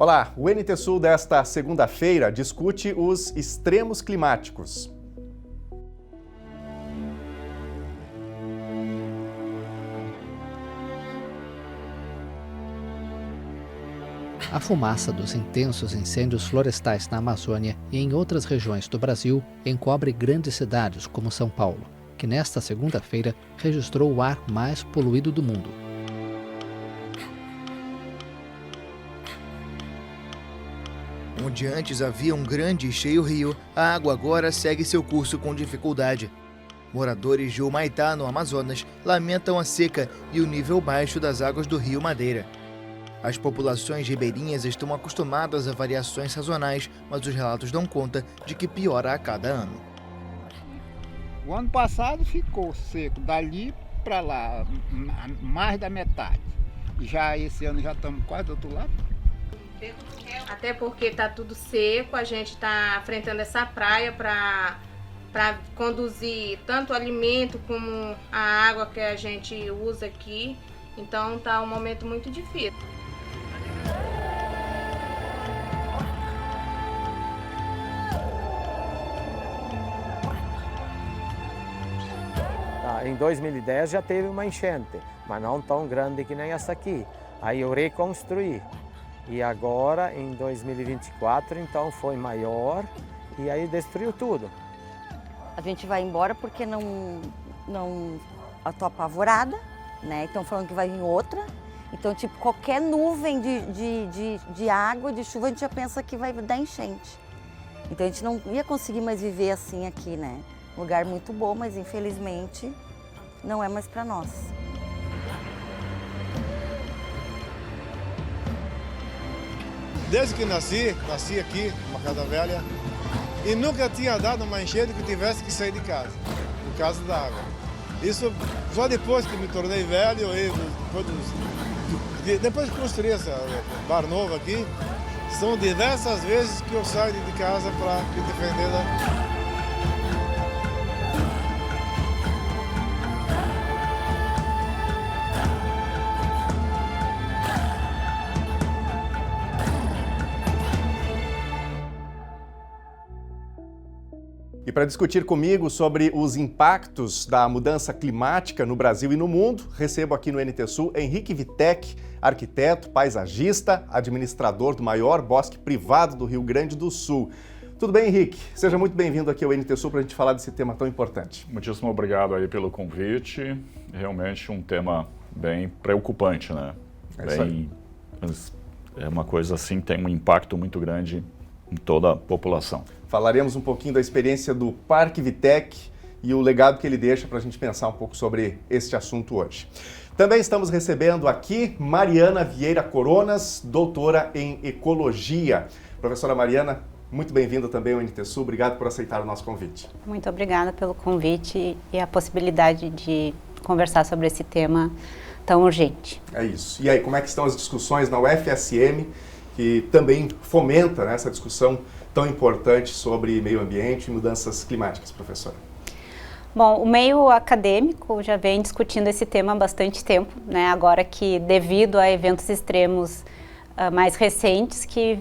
Olá, o NT Sul desta segunda-feira discute os extremos climáticos. A fumaça dos intensos incêndios florestais na Amazônia e em outras regiões do Brasil encobre grandes cidades como São Paulo, que nesta segunda-feira registrou o ar mais poluído do mundo. Onde antes havia um grande e cheio rio, a água agora segue seu curso com dificuldade. Moradores de Humaitá, no Amazonas, lamentam a seca e o nível baixo das águas do rio Madeira. As populações ribeirinhas estão acostumadas a variações sazonais, mas os relatos dão conta de que piora a cada ano. O ano passado ficou seco, dali para lá, mais da metade. Já esse ano já estamos quase do outro lado. Até porque está tudo seco, a gente está enfrentando essa praia para conduzir tanto o alimento como a água que a gente usa aqui. Então está um momento muito difícil. Em 2010 já teve uma enchente, mas não tão grande que nem essa aqui. Aí eu reconstruí. E agora, em 2024, então foi maior e aí destruiu tudo. A gente vai embora porque eu tô apavorada, né? Estão falando que vai vir outra. Então, tipo, qualquer nuvem de água, de chuva, a gente já pensa que vai dar enchente. Então, a gente não ia conseguir mais viver assim aqui, né? Um lugar muito bom, mas infelizmente não é mais para nós. Desde que nasci aqui, numa casa velha, e nunca tinha dado uma enchente que tivesse que sair de casa, por causa da água. Isso só depois que me tornei velho, depois que construí essa bar novo aqui, são diversas vezes que eu saio de casa para me defender da... E para discutir comigo sobre os impactos da mudança climática no Brasil e no mundo, recebo aqui no NT Sul Henrique Vitek, arquiteto, paisagista, administrador do maior bosque privado do Rio Grande do Sul. Tudo bem, Henrique? Seja muito bem-vindo aqui ao NT Sul para a gente falar desse tema tão importante. Muitíssimo obrigado aí pelo convite. Realmente um tema bem preocupante, né? É uma coisa assim que tem um impacto muito grande em toda a população. Falaremos um pouquinho da experiência do Parque Vitek e o legado que ele deixa para a gente pensar um pouco sobre este assunto hoje. Também estamos recebendo aqui Mariana Vieira Coronas, doutora em Ecologia. Professora Mariana, muito bem-vinda também ao NT Sul, obrigado por aceitar o nosso convite. Muito obrigada pelo convite e a possibilidade de conversar sobre esse tema tão urgente. É isso. E aí, como é que estão as discussões na UFSM, que também fomenta, né, essa discussão tão importante sobre meio ambiente e mudanças climáticas, professora? Bom, o meio acadêmico já vem discutindo esse tema há bastante tempo, né? Agora que devido a eventos extremos mais recentes que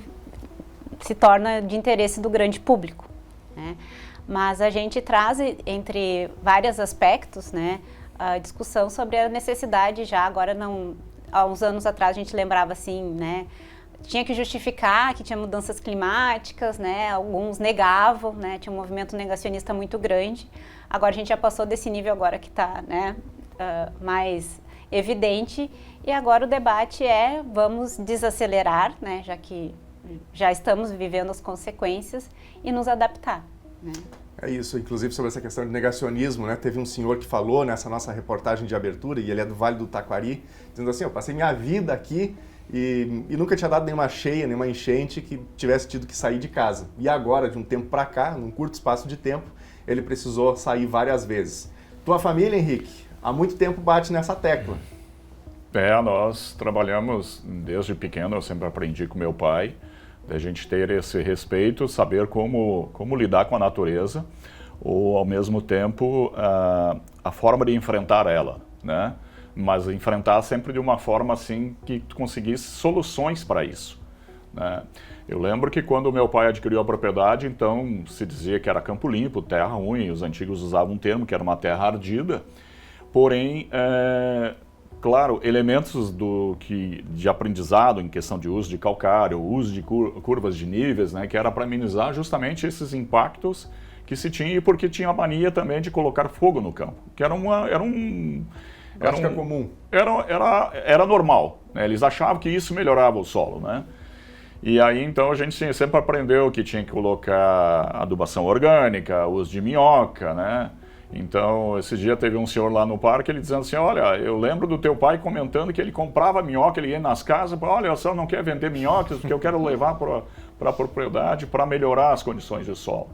se torna de interesse do grande público, né? Mas a gente traz entre vários aspectos, né, a discussão sobre a necessidade já, agora não, há uns anos atrás a gente lembrava assim, né, tinha que justificar que tinha mudanças climáticas, né? Alguns negavam, né? Tinha um movimento negacionista muito grande. Agora a gente já passou desse nível agora que está, né, mais evidente. E agora o debate é vamos desacelerar, né? Já que já estamos vivendo as consequências e nos adaptar, né? É isso, inclusive sobre essa questão de negacionismo, né? Teve um senhor que falou nessa nossa reportagem de abertura, e ele é do Vale do Taquari, dizendo assim, eu passei minha vida aqui e nunca tinha dado nenhuma cheia, nenhuma enchente que tivesse tido que sair de casa. E agora, de um tempo para cá, num curto espaço de tempo, ele precisou sair várias vezes. Tua família, Henrique, há muito tempo bate nessa tecla. Nós trabalhamos desde pequeno, eu sempre aprendi com meu pai, a gente ter esse respeito, saber como lidar com a natureza, ou ao mesmo tempo a forma de enfrentar ela, né? Mas enfrentar sempre de uma forma assim que tu conseguisse soluções para isso, né? Eu lembro que quando meu pai adquiriu a propriedade, então se dizia que era campo limpo, terra ruim, os antigos usavam um termo que era uma terra ardida, porém, claro, elementos de aprendizado em questão de uso de calcário, uso de curvas de níveis, né, que era para amenizar justamente esses impactos que se tinha, e porque tinha a mania também de colocar fogo no campo, que era comum. Era normal, né? Eles achavam que isso melhorava o solo, né? E aí, então, a gente sempre aprendeu que tinha que colocar adubação orgânica, uso de minhoca, né? Então, esse dia teve um senhor lá no parque, ele dizendo assim, olha, eu lembro do teu pai comentando que ele comprava minhoca, ele ia nas casas, olha, você não quer vender minhocas, porque eu quero levar para a propriedade para melhorar as condições de solo,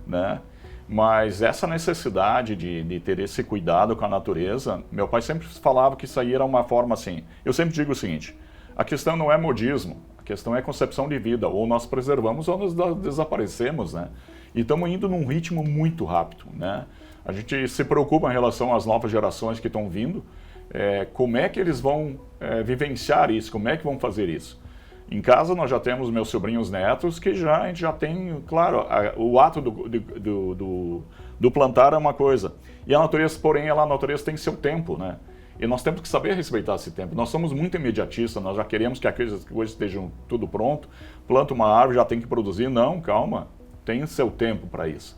né? Mas essa necessidade de ter esse cuidado com a natureza, meu pai sempre falava que isso aí era uma forma assim. Eu sempre digo o seguinte, a questão não é modismo, a questão é concepção de vida, ou nós preservamos ou nós desaparecemos, né? E estamos indo num ritmo muito rápido, né? A gente se preocupa em relação às novas gerações que estão vindo, como é que eles vão vivenciar isso, como é que vão fazer isso. Em casa nós já temos meus sobrinhos netos que a gente já tem, claro, o ato do plantar é uma coisa. E a natureza, porém, a natureza tem seu tempo, né? E nós temos que saber respeitar esse tempo. Nós somos muito imediatistas, nós já queremos que as coisas estejam tudo pronto. Planta uma árvore, já tem que produzir. Não, calma, tem seu tempo para isso.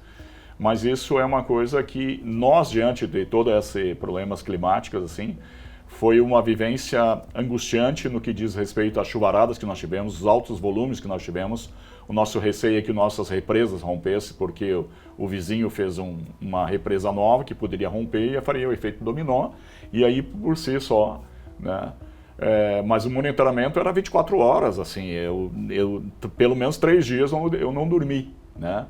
Mas isso é uma coisa que nós, diante de todos esses problemas climáticos, assim, foi uma vivência angustiante no que diz respeito às chuvaradas que nós tivemos, os altos volumes que nós tivemos. O nosso receio é que nossas represas rompessem, porque o vizinho fez uma represa nova que poderia romper e faria o efeito dominó, e aí por si só, né? Mas o monitoramento era 24 horas, assim, pelo menos 3 dias eu não dormi, né?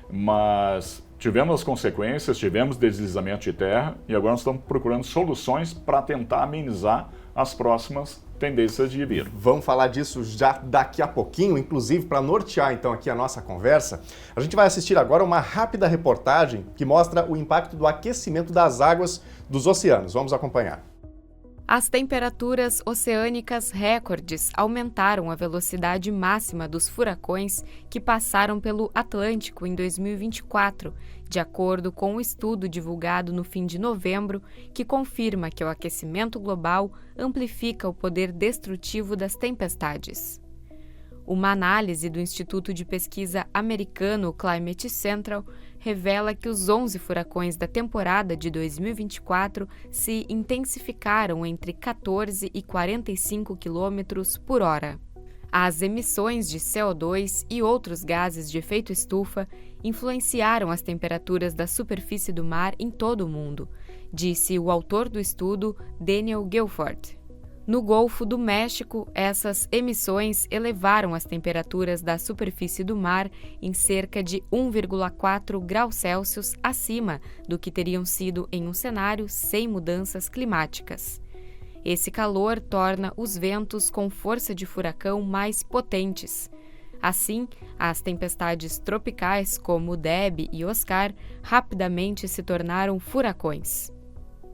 Mas tivemos as consequências, tivemos deslizamento de terra e agora nós estamos procurando soluções para tentar amenizar as próximas tendências de vir. Vamos falar disso já daqui a pouquinho, inclusive para nortear então aqui a nossa conversa. A gente vai assistir agora uma rápida reportagem que mostra o impacto do aquecimento das águas dos oceanos. Vamos acompanhar. As temperaturas oceânicas recordes aumentaram a velocidade máxima dos furacões que passaram pelo Atlântico em 2024, de acordo com um estudo divulgado no fim de novembro, que confirma que o aquecimento global amplifica o poder destrutivo das tempestades. Uma análise do Instituto de Pesquisa americano Climate Central revela que os 11 furacões da temporada de 2024 se intensificaram entre 14 e 45 km por hora. As emissões de CO2 e outros gases de efeito estufa influenciaram as temperaturas da superfície do mar em todo o mundo, disse o autor do estudo, Daniel Guilford. No Golfo do México, essas emissões elevaram as temperaturas da superfície do mar em cerca de 1,4 graus Celsius acima do que teriam sido em um cenário sem mudanças climáticas. Esse calor torna os ventos com força de furacão mais potentes. Assim, as tempestades tropicais como Debby e Oscar rapidamente se tornaram furacões.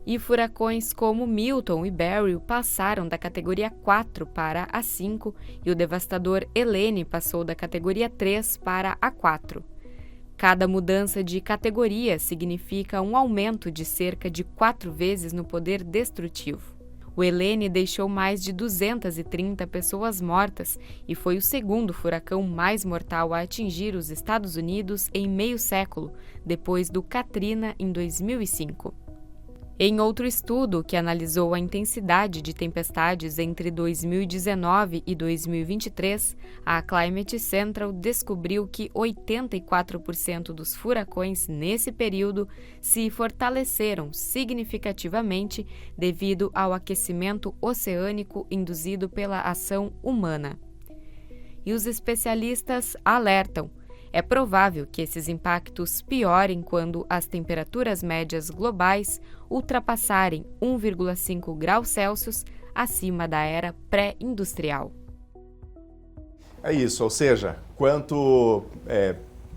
E furacões como Milton e Beryl passaram da categoria 4 para a 5 e o devastador Helene passou da categoria 3 para a 4. Cada mudança de categoria significa um aumento de cerca de 4 vezes no poder destrutivo. O Helene deixou mais de 230 pessoas mortas e foi o segundo furacão mais mortal a atingir os Estados Unidos em meio século, depois do Katrina em 2005. Em outro estudo que analisou a intensidade de tempestades entre 2019 e 2023, a Climate Central descobriu que 84% dos furacões nesse período se fortaleceram significativamente devido ao aquecimento oceânico induzido pela ação humana. E os especialistas alertam: é provável que esses impactos piorem quando as temperaturas médias globais ultrapassarem 1,5 graus Celsius acima da era pré-industrial. É isso, ou seja, quanto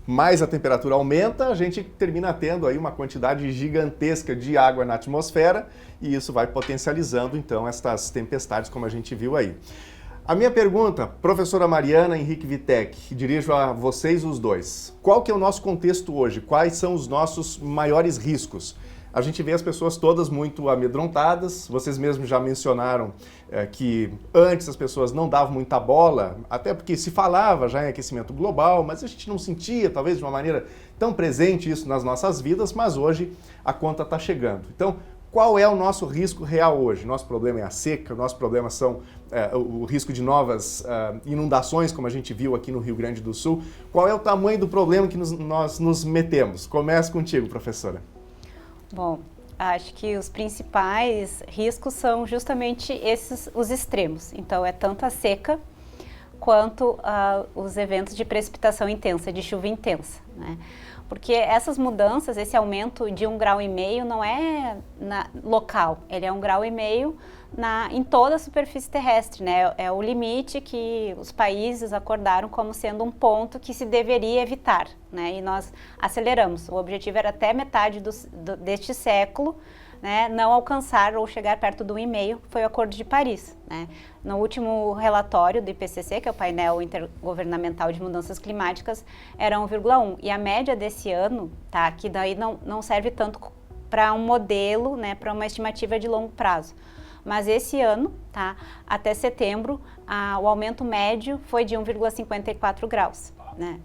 mais a temperatura aumenta, a gente termina tendo aí uma quantidade gigantesca de água na atmosfera e isso vai potencializando então estas tempestades como a gente viu aí. A minha pergunta, professora Mariana, Henrique Vitek, dirijo a vocês os dois. Qual que é o nosso contexto hoje? Quais são os nossos maiores riscos? A gente vê as pessoas todas muito amedrontadas, vocês mesmos já mencionaram que antes as pessoas não davam muita bola, até porque se falava já em aquecimento global, mas a gente não sentia, talvez de uma maneira tão presente isso nas nossas vidas, mas hoje a conta está chegando. Então, qual é o nosso risco real hoje? Nosso problema é a seca, o nosso problema são o risco de novas inundações, como a gente viu aqui no Rio Grande do Sul. Qual é o tamanho do problema que nós nos metemos? Comece contigo, professora. Bom, acho que os principais riscos são justamente esses, os extremos. Então, é tanto a seca quanto os eventos de precipitação intensa, de chuva intensa, né? Porque essas mudanças, esse aumento de 1,5 grau não é local, ele é 1,5 grau em toda a superfície terrestre, né? É o limite que os países acordaram como sendo um ponto que se deveria evitar, né? E nós aceleramos. O objetivo era até metade deste século, né, não alcançar ou chegar perto do 1,5, foi o Acordo de Paris, né? No último relatório do IPCC, que é o painel intergovernamental de mudanças climáticas, era 1,1. E a média desse ano, tá, que daí não serve tanto para um modelo, né, para uma estimativa de longo prazo. Mas esse ano, tá, até setembro, o aumento médio foi de 1,54 graus, né?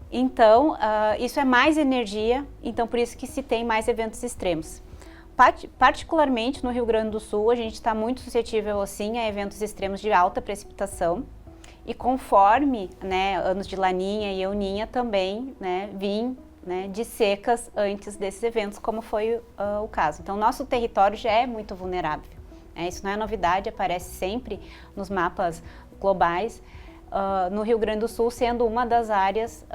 Então, isso é mais energia, então por isso que se tem mais eventos extremos. Particularmente no Rio Grande do Sul, a gente está muito suscetível assim a eventos extremos de alta precipitação e conforme, né, anos de Laninha e Euninha também, né, né, de secas antes desses eventos, como foi o caso. Então, nosso território já é muito vulnerável. Isso não é novidade, aparece sempre nos mapas globais, no Rio Grande do Sul sendo uma das áreas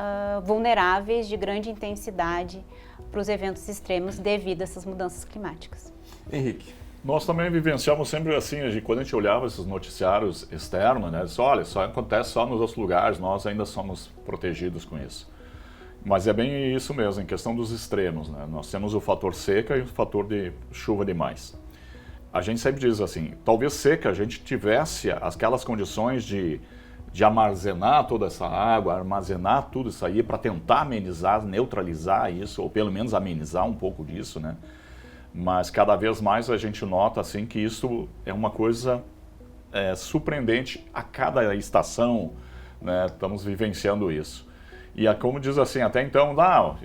vulneráveis de grande intensidade para os eventos extremos devido a essas mudanças climáticas. Henrique. Nós também vivenciamos sempre assim, quando a gente olhava esses noticiários externos, né, olha, só acontece só nos outros lugares, nós ainda somos protegidos com isso. Mas é bem isso mesmo, em questão dos extremos, né? Nós temos o fator seca e o fator de chuva demais. A gente sempre diz assim, talvez seca a gente tivesse aquelas condições de armazenar toda essa água, armazenar tudo isso aí para tentar amenizar, neutralizar isso, ou pelo menos amenizar um pouco disso, né? Mas cada vez mais a gente nota assim que isso é uma coisa surpreendente a cada estação, né? Estamos vivenciando isso. E como diz assim, até então, não,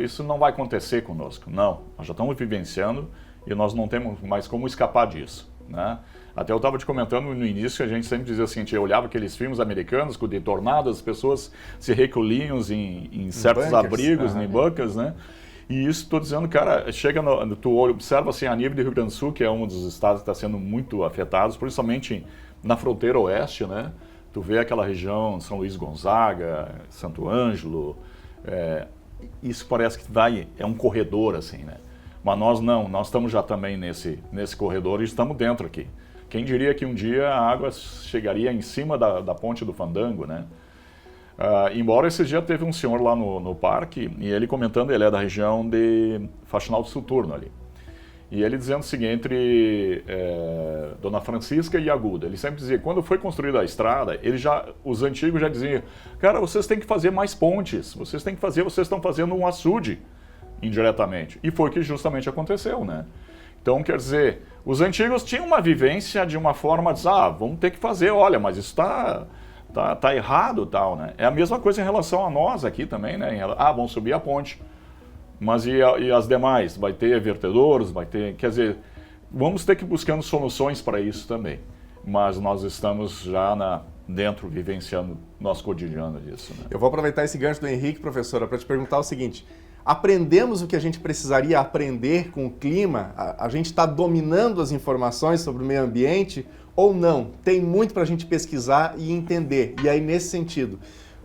isso não vai acontecer conosco. Não, nós já estamos vivenciando e nós não temos mais como escapar disso, né? Até eu estava te comentando no início, a gente sempre dizia assim, eu olhava aqueles filmes americanos de tornado, as pessoas se recolhiam em certos bunkers, abrigos, em bunkers, né? E isso, estou dizendo, cara, tu observa assim, a nível do Rio Grande do Sul, que é um dos estados que está sendo muito afetados, principalmente na fronteira oeste, né? Tu vê aquela região, São Luís Gonzaga, Santo Ângelo, isso parece que é um corredor assim, né? Mas nós não, nós estamos já também nesse corredor e estamos dentro aqui. Quem diria que um dia a água chegaria em cima da ponte do Fandango, né? Embora esse dia teve um senhor lá no parque, e ele comentando, ele é da região de Faxinal do Sul Turno ali. E ele dizendo o seguinte, entre Dona Francisca e Aguda, ele sempre dizia, quando foi construída a estrada, os antigos já diziam, cara, vocês têm que fazer mais pontes, vocês estão fazendo um açude indiretamente. E foi o que justamente aconteceu, né? Então, quer dizer, os antigos tinham uma vivência de uma forma de vamos ter que fazer, olha, mas isso tá errado, tal, né? É a mesma coisa em relação a nós aqui também, né? Vamos subir a ponte. Mas e as demais? Vai ter vertedouros, quer dizer, vamos ter que ir buscando soluções para isso também. Mas nós estamos já dentro, vivenciando nosso cotidiano disso, né? Eu vou aproveitar esse gancho do Henrique, professora, para te perguntar o seguinte. Aprendemos o que a gente precisaria aprender com o clima? A gente está dominando as informações sobre o meio ambiente ou não? Tem muito para a gente pesquisar e entender. E aí, nesse sentido,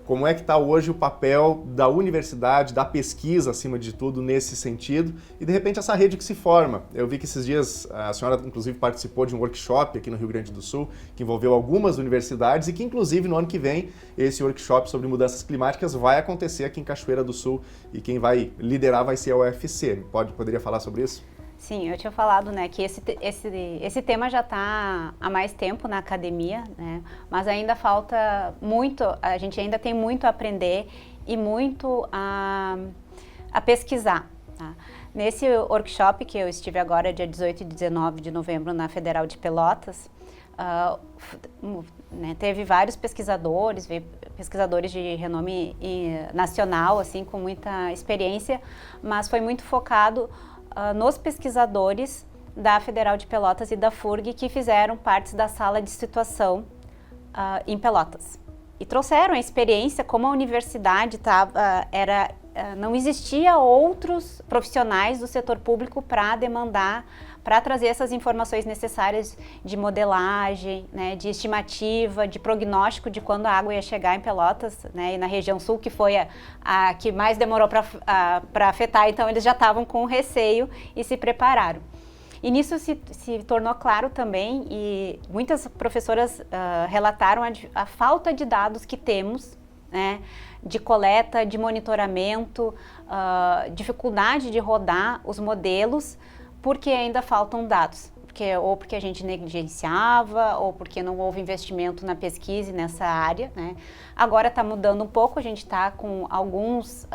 como é que está hoje o papel da universidade, da pesquisa, acima de tudo, nesse sentido? E, de repente, essa rede que se forma. Eu vi que esses dias a senhora, inclusive, participou de um workshop aqui no Rio Grande do Sul, que envolveu algumas universidades e que, inclusive, no ano que vem, esse workshop sobre mudanças climáticas vai acontecer aqui em Cachoeira do Sul e quem vai liderar vai ser a UFC. Poderia falar sobre isso? Sim, eu tinha falado, né, que esse tema já está há mais tempo na academia, né, mas ainda falta muito, a gente ainda tem muito a aprender e muito a pesquisar. Tá? Nesse workshop que eu estive agora, dia 18 e 19 de novembro, na Federal de Pelotas, né, teve vários pesquisadores, pesquisadores de renome nacional, assim, com muita experiência, mas foi muito focado nos pesquisadores da Federal de Pelotas e da FURG que fizeram parte da sala de situação em Pelotas. E trouxeram a experiência como a universidade não existia outros profissionais do setor público para demandar, para trazer essas informações necessárias de modelagem, né, de estimativa, de prognóstico de quando a água ia chegar em Pelotas, né, e na região sul, que foi a que mais demorou para afetar, então eles já estavam com receio e se prepararam. E nisso se tornou claro também, e muitas professoras relataram a falta de dados que temos, né, de coleta, de monitoramento, dificuldade de rodar os modelos, porque ainda faltam dados, ou porque a gente negligenciava, ou porque não houve investimento na pesquisa e nessa área, né. Agora está mudando um pouco, a gente está com alguns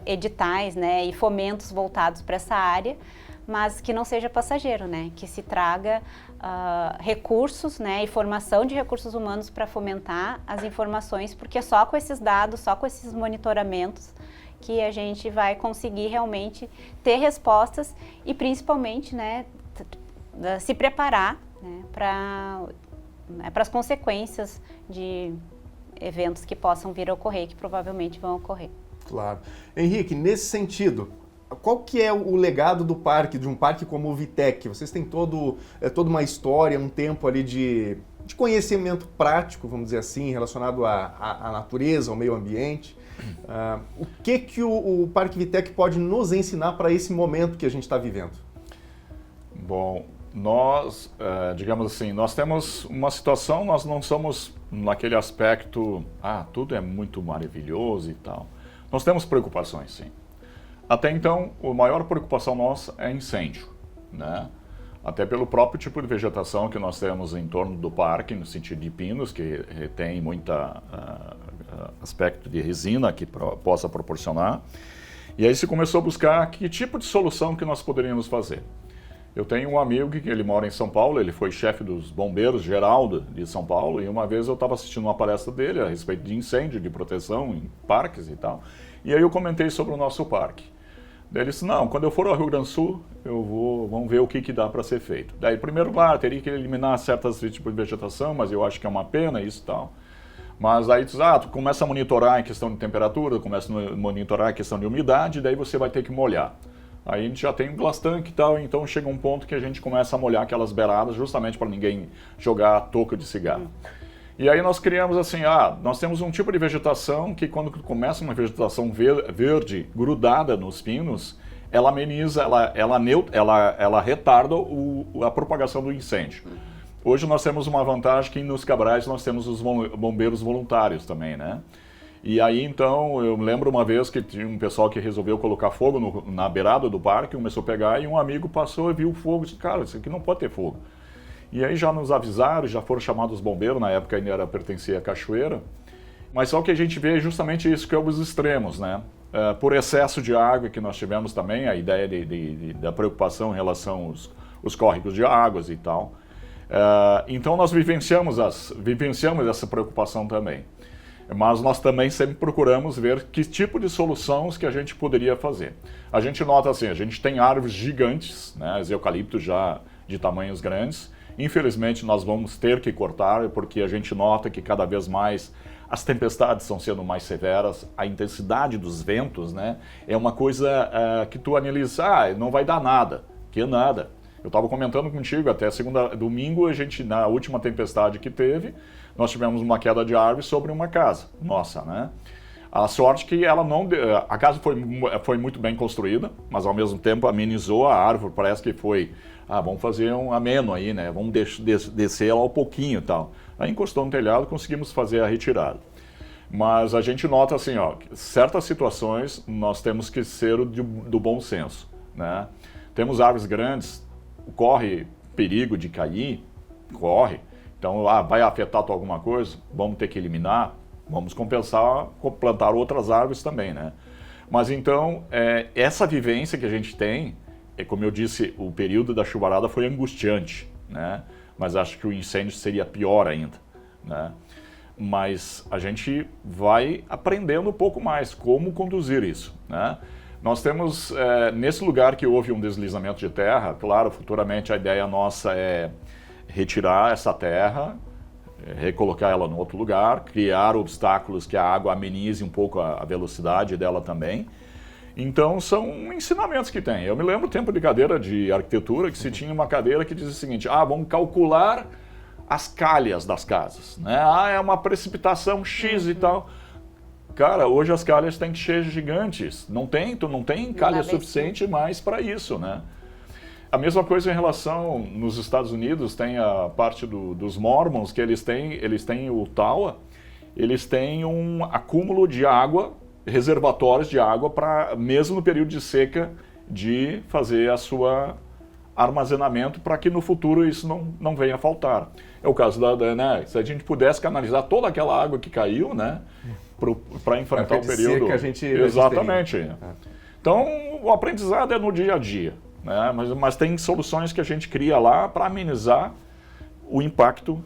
editais, né, e fomentos voltados para essa área, mas que não seja passageiro, né, que se traga recursos, né, e formação de recursos humanos para fomentar as informações, porque só com esses dados, só com esses monitoramentos, que a gente vai conseguir realmente ter respostas e principalmente, né, se preparar, né, para as consequências de eventos que possam vir a ocorrer, que provavelmente vão ocorrer. Claro. Henrique, nesse sentido, qual que é o legado do parque, de um parque como o Vitec? Vocês têm toda uma história, um tempo ali de conhecimento prático, vamos dizer assim, relacionado à natureza, ao meio ambiente. O que o Parque Vitec pode nos ensinar para esse momento que a gente está vivendo? Bom, nós, digamos assim, nós temos uma situação, nós não somos naquele aspecto, tudo é muito maravilhoso e tal. Nós temos preocupações, sim. Até então, a maior preocupação nossa é incêndio, né? Até pelo próprio tipo de vegetação que nós temos em torno do parque, no sentido de pinos, que tem muito aspecto de resina que possa proporcionar. E aí se começou a buscar que tipo de solução que nós poderíamos fazer. Eu tenho um amigo que ele mora em São Paulo, ele foi chefe dos bombeiros geral de São Paulo, e uma vez eu estava assistindo uma palestra dele a respeito de incêndio, de proteção em parques e tal, e aí eu comentei sobre o nosso parque. Daí ele disse, não, quando eu for ao Rio Grande do Sul, vamos ver o que dá para ser feito. Daí, primeiro, claro, teria que eliminar certos tipos de vegetação, mas eu acho que é uma pena isso e tal. Mas aí tu começa a monitorar a questão de temperatura, começa a monitorar a questão de umidade, daí você vai ter que molhar. Aí a gente já tem um glass tank e tal, então chega um ponto que a gente começa a molhar aquelas beiradas justamente para ninguém jogar toca de cigarro. E aí nós criamos assim, nós temos um tipo de vegetação que quando começa uma vegetação verde grudada nos pinos, ela ameniza, ela retarda a propagação do incêndio. Hoje nós temos uma vantagem que nos Cabrais nós temos os bombeiros voluntários também, né? E aí então, eu lembro uma vez que tinha um pessoal que resolveu colocar fogo na beirada do parque, começou a pegar e um amigo passou e viu o fogo e disse, cara, isso aqui não pode ter fogo. E aí já nos avisaram, já foram chamados os bombeiros, na época ainda pertencia à Cachoeira. Mas só que a gente vê justamente isso, que é os extremos, né? Por excesso de água que nós tivemos também, a ideia da preocupação em relação aos córregos de águas e tal. Então nós vivenciamos essa preocupação também. Mas nós também sempre procuramos ver que tipo de soluções que a gente poderia fazer. A gente nota assim, a gente tem árvores gigantes, né, os eucaliptos já de tamanhos grandes. Infelizmente nós vamos ter que cortar porque a gente nota que cada vez mais as tempestades estão sendo mais severas, a intensidade dos ventos, né, é uma coisa que tu analisa, não vai dar nada, que nada. Eu estava comentando contigo, até domingo, na última tempestade que teve, nós tivemos uma queda de árvore sobre uma casa, nossa, né? A sorte que a casa foi muito bem construída, mas ao mesmo tempo amenizou a árvore, parece que foi, vamos fazer um ameno aí, né? Vamos descer ela um pouquinho e tal. Aí encostou no telhado, conseguimos fazer a retirada. Mas a gente nota assim, certas situações nós temos que ser do bom senso, né? Temos árvores grandes, corre perigo de cair, corre. Então, vai afetar alguma coisa, vamos ter que eliminar, vamos compensar, plantar outras árvores também, né? Mas então, essa vivência que a gente tem, como eu disse, o período da chuvarada foi angustiante, né? Mas acho que o incêndio seria pior ainda, né? Mas a gente vai aprendendo um pouco mais como conduzir isso, né? Nós temos, nesse lugar que houve um deslizamento de terra, claro, futuramente a ideia nossa é retirar essa terra, recolocar ela em outro lugar, criar obstáculos que a água amenize um pouco a velocidade dela também. Então, são ensinamentos que tem. Eu me lembro do tempo de cadeira de arquitetura, que se tinha uma cadeira que dizia o seguinte, vamos calcular as calhas das casas, né? É uma precipitação X e tal. Cara, hoje as calhas têm que ser gigantes. Tu não tem calha suficiente mais para isso, né? A mesma coisa em relação, nos Estados Unidos, tem a parte dos Mormons, que eles têm o Tawa, eles têm um acúmulo de água, reservatórios de água, para, mesmo no período de seca, de fazer a sua armazenamento para que no futuro isso não venha a faltar. É o caso né, se a gente pudesse canalizar toda aquela água que caiu, né, para enfrentar o período. Seca, a gente exatamente. Então, o aprendizado é no dia a dia, né, mas tem soluções que a gente cria lá para amenizar o impacto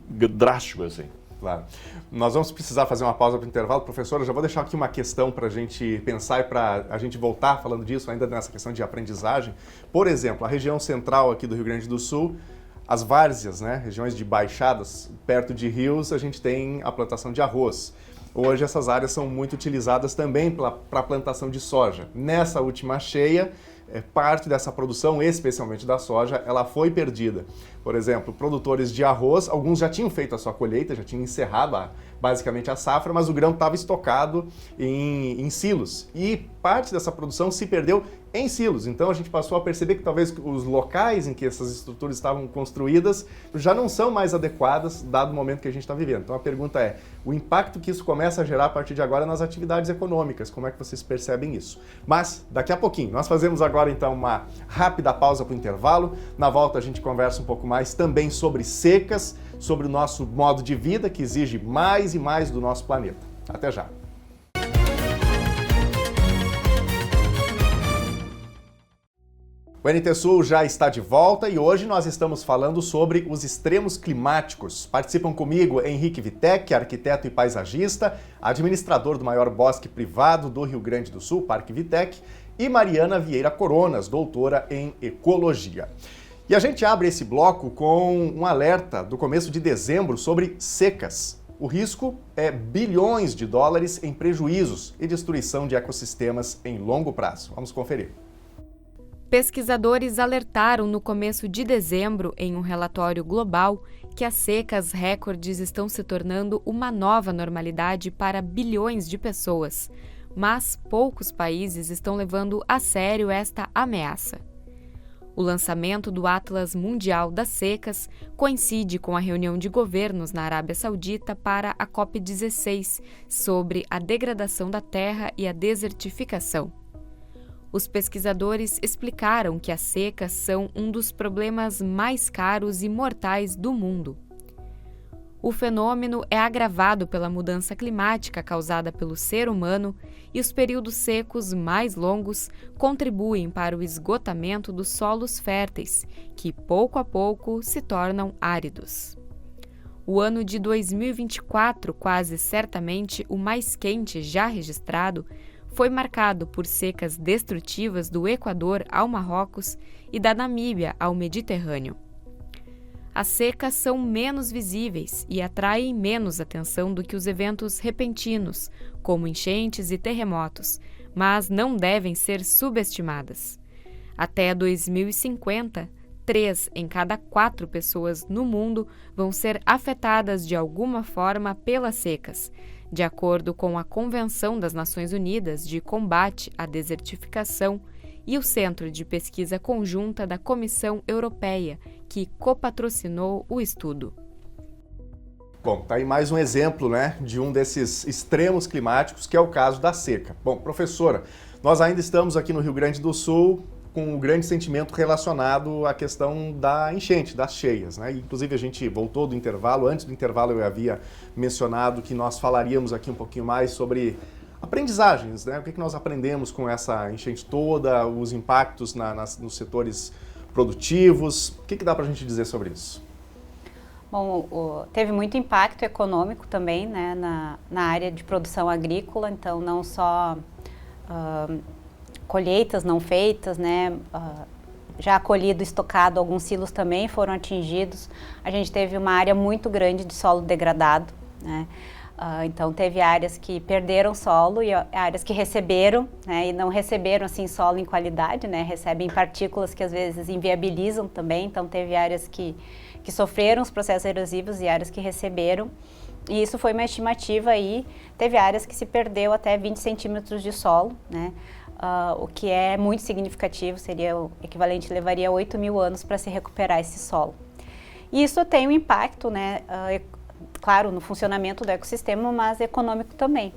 drástico, assim. Claro. Nós vamos precisar fazer uma pausa para o intervalo. Professora, já vou deixar aqui uma questão para a gente pensar e para a gente voltar falando disso, ainda nessa questão de aprendizagem. Por exemplo, a região central aqui do Rio Grande do Sul, as várzeas, né, regiões de baixadas, perto de rios, a gente tem a plantação de arroz. Hoje essas áreas são muito utilizadas também para a plantação de soja. Nessa última cheia, parte dessa produção, especialmente da soja, ela foi perdida. Por exemplo, produtores de arroz, alguns já tinham feito a sua colheita, já tinham encerrado basicamente a safra, mas o grão estava estocado em silos. E parte dessa produção se perdeu em silos. Então a gente passou a perceber que talvez os locais em que essas estruturas estavam construídas já não são mais adequadas, dado o momento que a gente está vivendo. Então a pergunta é, o impacto que isso começa a gerar a partir de agora nas atividades econômicas, como é que vocês percebem isso? Mas daqui a pouquinho, nós fazemos agora então uma rápida pausa para o intervalo. Na volta a gente conversa um pouco mais também sobre secas, sobre o nosso modo de vida que exige mais e mais do nosso planeta. Até já! O NT Sul já está de volta e hoje nós estamos falando sobre os extremos climáticos. Participam comigo Henrique Vitek, arquiteto e paisagista, administrador do maior bosque privado do Rio Grande do Sul, Parque Vitek, e Mariana Vieira Coronas, doutora em ecologia. E a gente abre esse bloco com um alerta do começo de dezembro sobre secas. O risco é bilhões de dólares em prejuízos e destruição de ecossistemas em longo prazo. Vamos conferir. Pesquisadores alertaram no começo de dezembro, em um relatório global, que as secas recordes estão se tornando uma nova normalidade para bilhões de pessoas. Mas poucos países estão levando a sério esta ameaça. O lançamento do Atlas Mundial das Secas coincide com a reunião de governos na Arábia Saudita para a COP16 sobre a degradação da terra e a desertificação. Os pesquisadores explicaram que as secas são um dos problemas mais caros e mortais do mundo. O fenômeno é agravado pela mudança climática causada pelo ser humano e os períodos secos mais longos contribuem para o esgotamento dos solos férteis, que pouco a pouco se tornam áridos. O ano de 2024, quase certamente o mais quente já registrado, foi marcado por secas destrutivas do Equador ao Marrocos e da Namíbia ao Mediterrâneo. As secas são menos visíveis e atraem menos atenção do que os eventos repentinos, como enchentes e terremotos, mas não devem ser subestimadas. Até 2050, 3 em cada 4 pessoas no mundo vão ser afetadas de alguma forma pelas secas, de acordo com a Convenção das Nações Unidas de Combate à Desertificação e o Centro de Pesquisa Conjunta da Comissão Europeia, que copatrocinou o estudo. Bom, tá aí mais um exemplo, né, de um desses extremos climáticos, que é o caso da seca. Bom, professora, nós ainda estamos aqui no Rio Grande do Sul, com um grande sentimento relacionado à questão da enchente, das cheias, né? Inclusive a gente voltou do intervalo, antes do intervalo eu havia mencionado que nós falaríamos aqui um pouquinho mais sobre aprendizagens, né? O que nós aprendemos com essa enchente toda, os impactos nos setores produtivos, o que dá para a gente dizer sobre isso? Bom, teve muito impacto econômico também, né, na área de produção agrícola, então não só colheitas não feitas, né, já colhido, estocado, alguns silos também foram atingidos. A gente teve uma área muito grande de solo degradado, né, então teve áreas que perderam solo e áreas que receberam, né, e não receberam assim solo em qualidade, né, recebem partículas que às vezes inviabilizam também, então teve áreas que sofreram os processos erosivos e áreas que receberam. E isso foi uma estimativa aí, teve áreas que se perdeu até 20 centímetros de solo, né? O que é muito significativo, seria o equivalente, levaria 8.000 anos para se recuperar esse solo. E isso tem um impacto, né, claro, no funcionamento do ecossistema, mas econômico também.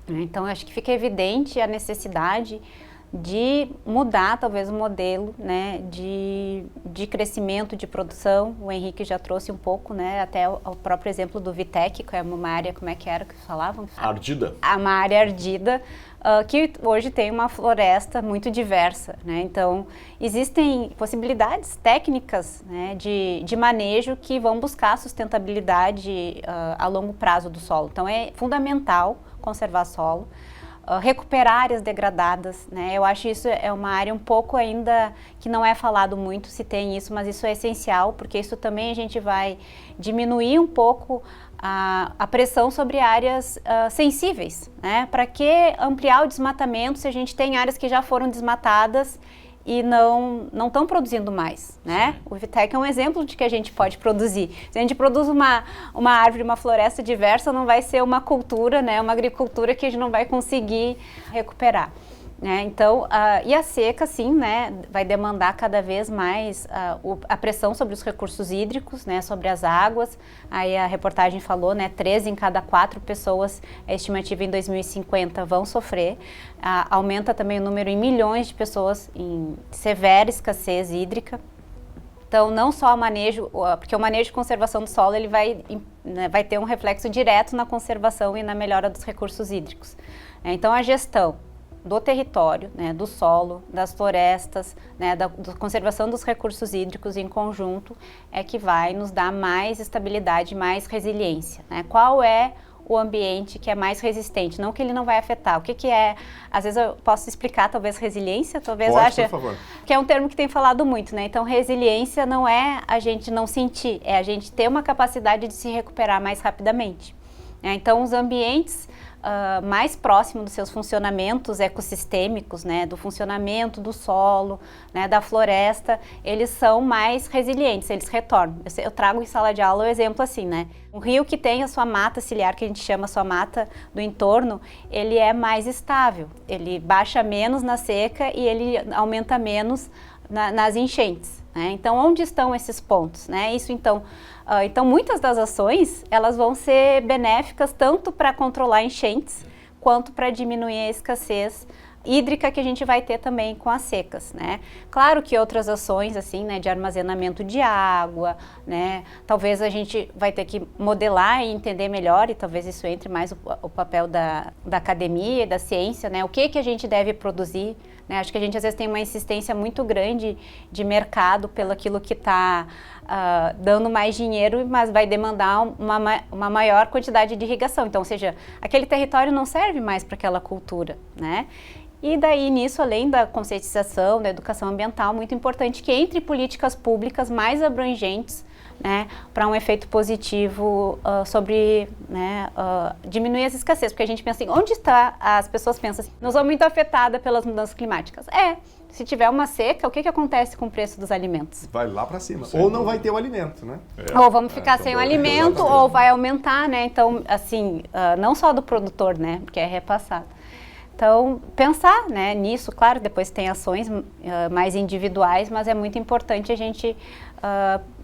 Então, acho que fica evidente a necessidade de mudar talvez o modelo, né, de crescimento, de produção. O Henrique já trouxe um pouco, né, até o próprio exemplo do Vitec, que é uma área, como é que era que falavam? Ardida. Uma área ardida, que hoje tem uma floresta muito diversa, né, então existem possibilidades técnicas, né, de manejo que vão buscar sustentabilidade a longo prazo do solo. Então é fundamental conservar solo. Recuperar áreas degradadas, né? Eu acho isso é uma área um pouco ainda que não é falado muito, se tem isso, mas isso é essencial, porque isso também a gente vai diminuir um pouco a pressão sobre áreas sensíveis, né? Para que ampliar o desmatamento se a gente tem áreas que já foram desmatadas e não estão produzindo mais, né? O Vitec é um exemplo de que a gente pode produzir. Se a gente produz uma árvore, uma floresta diversa, não vai ser uma cultura, né? Uma agricultura que a gente não vai conseguir recuperar, né? Então, e a seca, sim, né? Vai demandar cada vez mais a pressão sobre os recursos hídricos, né? Sobre as águas. Aí a reportagem falou, né? 3 em cada 4 pessoas, a estimativa em 2050, vão sofrer. Aumenta também o número em milhões de pessoas em severa escassez hídrica. Então, não só o manejo, porque o manejo de conservação do solo ele vai ter um reflexo direto na conservação e na melhora dos recursos hídricos. Então, a gestão do território, né, do solo, das florestas, né, da conservação dos recursos hídricos em conjunto é que vai nos dar mais estabilidade, mais resiliência, né? Qual é o ambiente que é mais resistente, não que ele não vai afetar. O que é, às vezes eu posso explicar talvez resiliência, talvez ache, que é um termo que tem falado muito, né? Então resiliência não é a gente não sentir, é a gente ter uma capacidade de se recuperar mais rapidamente, né? Então os ambientes mais próximo dos seus funcionamentos ecossistêmicos, né, do funcionamento do solo, né, da floresta, eles são mais resilientes, eles retornam. Eu trago em sala de aula o exemplo assim, né, um rio que tem a sua mata ciliar, que a gente chama a sua mata do entorno, ele é mais estável, ele baixa menos na seca e ele aumenta menos nas enchentes, né? Então, onde estão esses pontos, né? Isso, então muitas das ações, elas vão ser benéficas tanto para controlar enchentes, quanto para diminuir a escassez hídrica que a gente vai ter também com as secas, né? Claro que outras ações, assim, né, de armazenamento de água, né, talvez a gente vai ter que modelar e entender melhor, e talvez isso entre mais o papel da academia e da ciência, né, o que a gente deve produzir, né? Acho que a gente às vezes tem uma insistência muito grande de mercado pelo aquilo que está dando mais dinheiro, mas vai demandar uma maior quantidade de irrigação. Então, ou seja, aquele território não serve mais para aquela cultura, né? E daí, nisso, além da conscientização, da educação ambiental, muito importante que entre políticas públicas mais abrangentes, né, para um efeito positivo sobre, né, diminuir as escassez. Porque a gente pensa assim, onde está, as pessoas pensam assim, nós somos muito afetadas pelas mudanças climáticas. Se tiver uma seca, o que acontece com o preço dos alimentos? Vai lá para cima. Ou não vai ter o alimento, né? Ou vamos ficar sem o alimento, ou vai aumentar, né? Então, assim, não só do produtor, né, porque é repassado. Então, pensar, né, nisso, claro, depois tem ações mais individuais, mas é muito importante a gente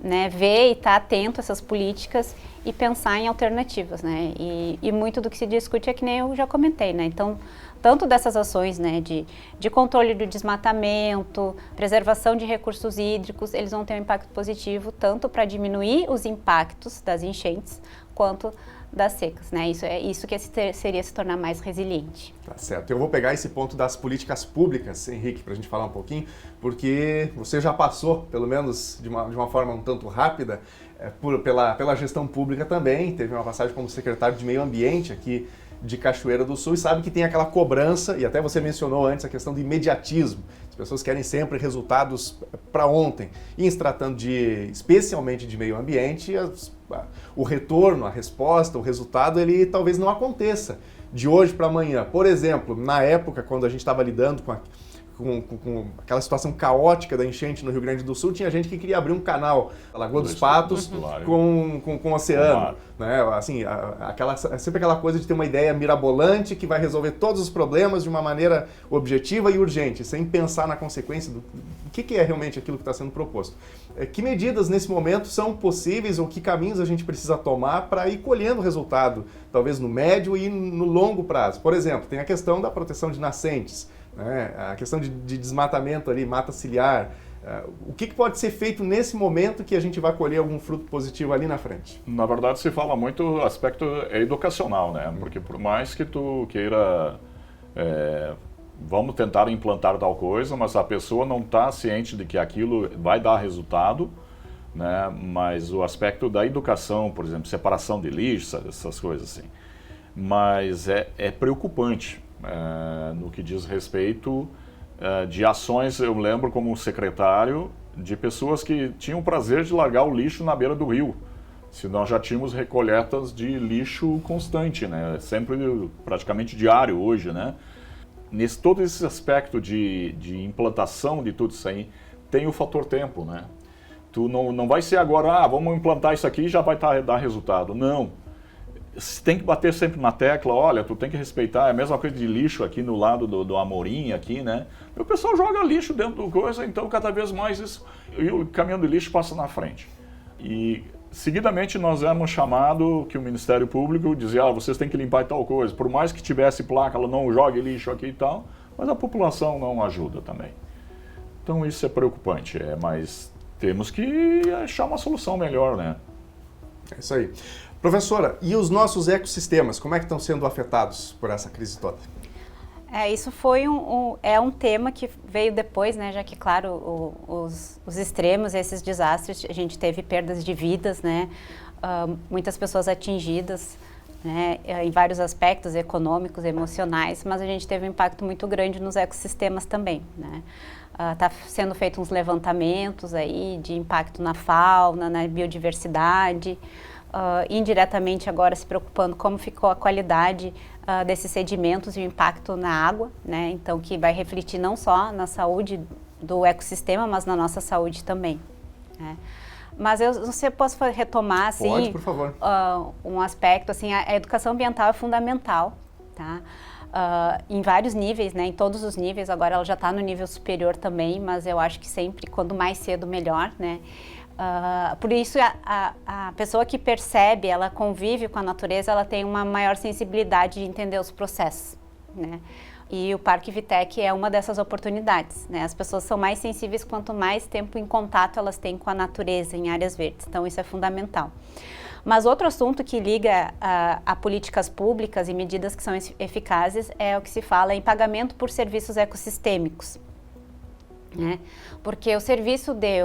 né, ver e estar atento a essas políticas e pensar em alternativas, né? E muito do que se discute é que nem eu já comentei, né? Então, tanto dessas ações, né, de controle do desmatamento, preservação de recursos hídricos, eles vão ter um impacto positivo tanto para diminuir os impactos das enchentes quanto das secas, né? Isso que seria se tornar mais resiliente. Tá certo. Eu vou pegar esse ponto das políticas públicas, Henrique, para a gente falar um pouquinho, porque você já passou, pelo menos de uma forma um tanto rápida, pela gestão pública também, teve uma passagem como secretário de Meio Ambiente aqui de Cachoeira do Sul e sabe que tem aquela cobrança, e até você mencionou antes a questão do imediatismo. As pessoas querem sempre resultados para ontem. E em se tratando especialmente de meio ambiente, o retorno, a resposta, o resultado, ele talvez não aconteça de hoje para amanhã. Por exemplo, na época, quando a gente estava lidando com aquela situação caótica da enchente no Rio Grande do Sul, tinha gente que queria abrir um canal, a Lagoa dos Patos, com o oceano. Né? Assim, sempre aquela coisa de ter uma ideia mirabolante que vai resolver todos os problemas de uma maneira objetiva e urgente, sem pensar na consequência do que é realmente aquilo que está sendo proposto. Que medidas nesse momento são possíveis ou que caminhos a gente precisa tomar para ir colhendo resultado, talvez no médio e no longo prazo? Por exemplo, tem a questão da proteção de nascentes, né? A questão de desmatamento ali, mata ciliar. O que pode ser feito nesse momento que a gente vai colher algum fruto positivo ali na frente? Na verdade, se fala muito aspecto educacional, né? Porque por mais que tu queira, vamos tentar implantar tal coisa, mas a pessoa não está ciente de que aquilo vai dar resultado, né? Mas o aspecto da educação, por exemplo, separação de lixo, essas coisas assim. Mas é preocupante. No que diz respeito de ações, eu lembro como secretário de pessoas que tinham o prazer de largar o lixo na beira do rio. Se nós já tínhamos recolhetas de lixo constante, né? Sempre praticamente diário hoje, né? Todo esse aspecto de implantação de tudo isso aí, tem o fator tempo, né? Tu não vai ser agora, vamos implantar isso aqui e já vai dar resultado. Não. Você tem que bater sempre na tecla, olha, tu tem que respeitar, é a mesma coisa de lixo aqui no lado do Amorim, aqui, né? E o pessoal joga lixo dentro do coisa, então cada vez mais isso, e o caminhão de lixo passa na frente. E seguidamente nós éramos chamados, que o Ministério Público dizia, vocês têm que limpar tal coisa, por mais que tivesse placa, ela não jogue lixo aqui e tal, mas a população não ajuda também. Então isso é preocupante, mas temos que achar uma solução melhor, né? É isso aí. Professora, e os nossos ecossistemas, como é que estão sendo afetados por essa crise toda? Isso foi um tema que veio depois, né, já que, claro, os extremos, esses desastres, a gente teve perdas de vidas, né, muitas pessoas atingidas, né, em vários aspectos econômicos, emocionais, mas a gente teve um impacto muito grande nos ecossistemas também, né. Tá sendo feito uns levantamentos aí de impacto na fauna, na biodiversidade, indiretamente agora se preocupando como ficou a qualidade desses sedimentos e o impacto na água, né? Então que vai refletir não só na saúde do ecossistema, mas na nossa saúde também, né? Mas eu não sei, posso retomar assim, pode, por favor. Um aspecto assim, a educação ambiental é fundamental, tá? Em vários níveis, né? Em todos os níveis, agora ela já está no nível superior também, mas eu acho que sempre, quanto mais cedo, melhor, né? Por isso, a pessoa que percebe, ela convive com a natureza, ela tem uma maior sensibilidade de entender os processos, né? E o Parque Vitec é uma dessas oportunidades, né? As pessoas são mais sensíveis quanto mais tempo em contato elas têm com a natureza em áreas verdes, então isso é fundamental. Mas outro assunto que liga a políticas públicas e medidas que são eficazes é o que se fala em pagamento por serviços ecossistêmicos, né? Porque o serviço de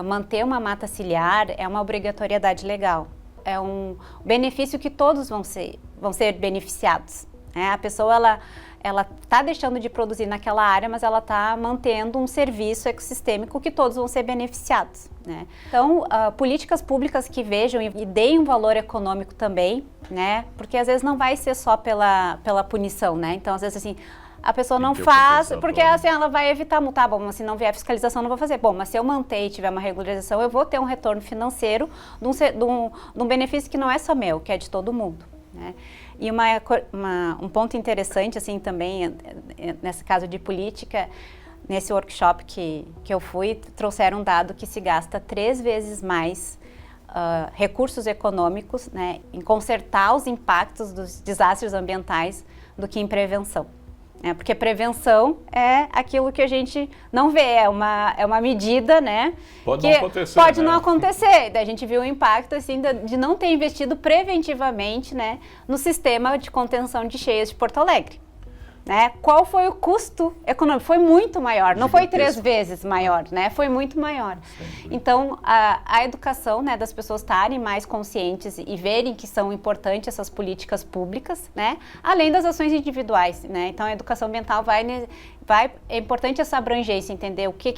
manter uma mata ciliar é uma obrigatoriedade legal, é um benefício que todos vão ser beneficiados, né? A pessoa ela está deixando de produzir naquela área, mas ela está mantendo um serviço ecossistêmico que todos vão ser beneficiados, né? Então, políticas públicas que vejam e deem um valor econômico também, né? Porque às vezes não vai ser só pela punição, né? Então, às vezes assim, a pessoa não faz, porque assim, ela vai evitar multar. Bom, mas se não vier fiscalização, não vou fazer. Bom, mas se eu manter e tiver uma regularização, eu vou ter um retorno financeiro de um benefício que não é só meu, que é de todo mundo, né? E um ponto interessante, assim, também, nesse caso de política, nesse workshop que eu fui, trouxeram um dado que se gasta 3 vezes mais recursos econômicos, né, em consertar os impactos dos desastres ambientais do que em prevenção. Porque prevenção é aquilo que a gente não vê, é uma medida, né? Pode não acontecer. Pode não acontecer. Daí a gente viu o impacto assim, de não ter investido preventivamente, né, no sistema de contenção de cheias de Porto Alegre. Né? Qual foi o custo econômico? Foi muito maior, não foi 3 vezes maior, né? Foi muito maior. Então, a educação, né, das pessoas estarem mais conscientes e verem que são importantes essas políticas públicas, né? Além das ações individuais, né? Então, a educação ambiental é importante essa abrangência, entender o que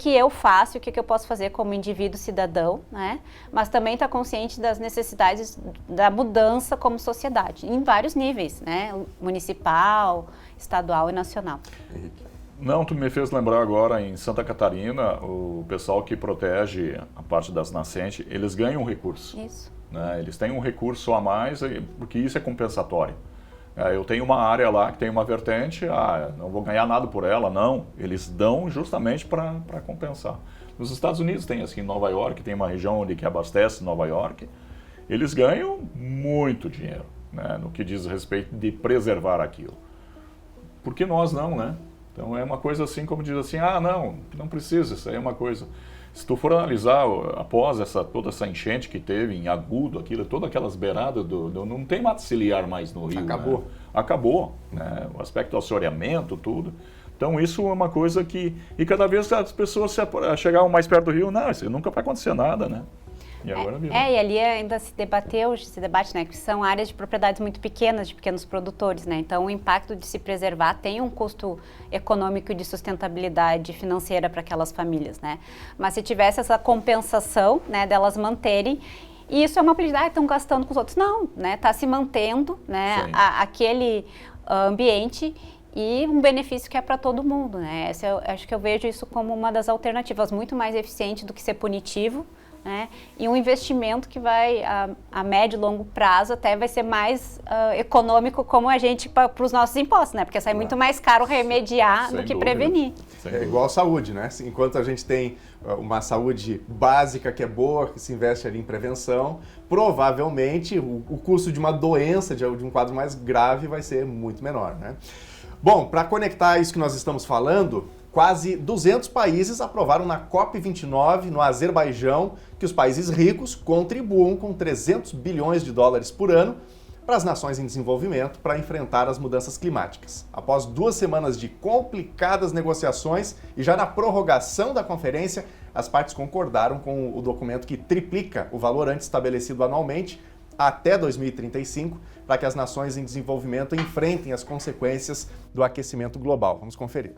eu faço, o que eu posso fazer como indivíduo cidadão, né? Mas também estar consciente das necessidades da mudança como sociedade, em vários níveis, né? Municipal, estadual e nacional. Não, tu me fez lembrar agora, em Santa Catarina, o pessoal que protege a parte das nascentes, eles ganham um recurso. Isso. Né? Eles têm um recurso a mais, porque isso é compensatório. Eu tenho uma área lá que tem uma vertente, não vou ganhar nada por ela, não. Eles dão justamente para compensar. Nos Estados Unidos tem assim, Nova York, tem uma região onde que abastece Nova York, eles ganham muito dinheiro, né, no que diz respeito de preservar aquilo. Por que nós não, né? Então é uma coisa assim, como diz assim, não precisa, isso aí é uma coisa... Se tu for analisar, após toda essa enchente que teve em Agudo, todas aquelas beiradas, não tem mata ciliar mais no rio. Acabou. Né? Acabou. Né? O aspecto do assoreamento, tudo. Então isso é uma coisa que... E cada vez as pessoas chegavam mais perto do rio, isso nunca vai acontecer nada, né? E agora e ali ainda se debate, né, que são áreas de propriedades muito pequenas, de pequenos produtores, né? Então o impacto de se preservar tem um custo econômico e de sustentabilidade financeira para aquelas famílias, né? Mas se tivesse essa compensação, né, delas manterem, e isso é uma política, estão gastando com os outros. Não, né? Está se mantendo, né, aquele ambiente e um benefício que é para todo mundo, né? Acho que eu vejo isso como uma das alternativas muito mais eficiente do que ser punitivo, né? E um investimento que vai a médio e longo prazo até vai ser mais econômico como a gente para os nossos impostos, né? Porque sai muito mais caro remediar do que prevenir. É igual a saúde, né? Enquanto a gente tem uma saúde básica que é boa, que se investe ali em prevenção, provavelmente o custo de uma doença, de um quadro mais grave vai ser muito menor, né? Bom, para conectar isso que nós estamos falando, quase 200 países aprovaram na COP29, no Azerbaijão, que os países ricos contribuam com 300 bilhões de dólares por ano para as nações em desenvolvimento para enfrentar as mudanças climáticas. Após 2 semanas de complicadas negociações e já na prorrogação da conferência, as partes concordaram com o documento que triplica o valor antes estabelecido anualmente até 2035, para que as nações em desenvolvimento enfrentem as consequências do aquecimento global. Vamos conferir.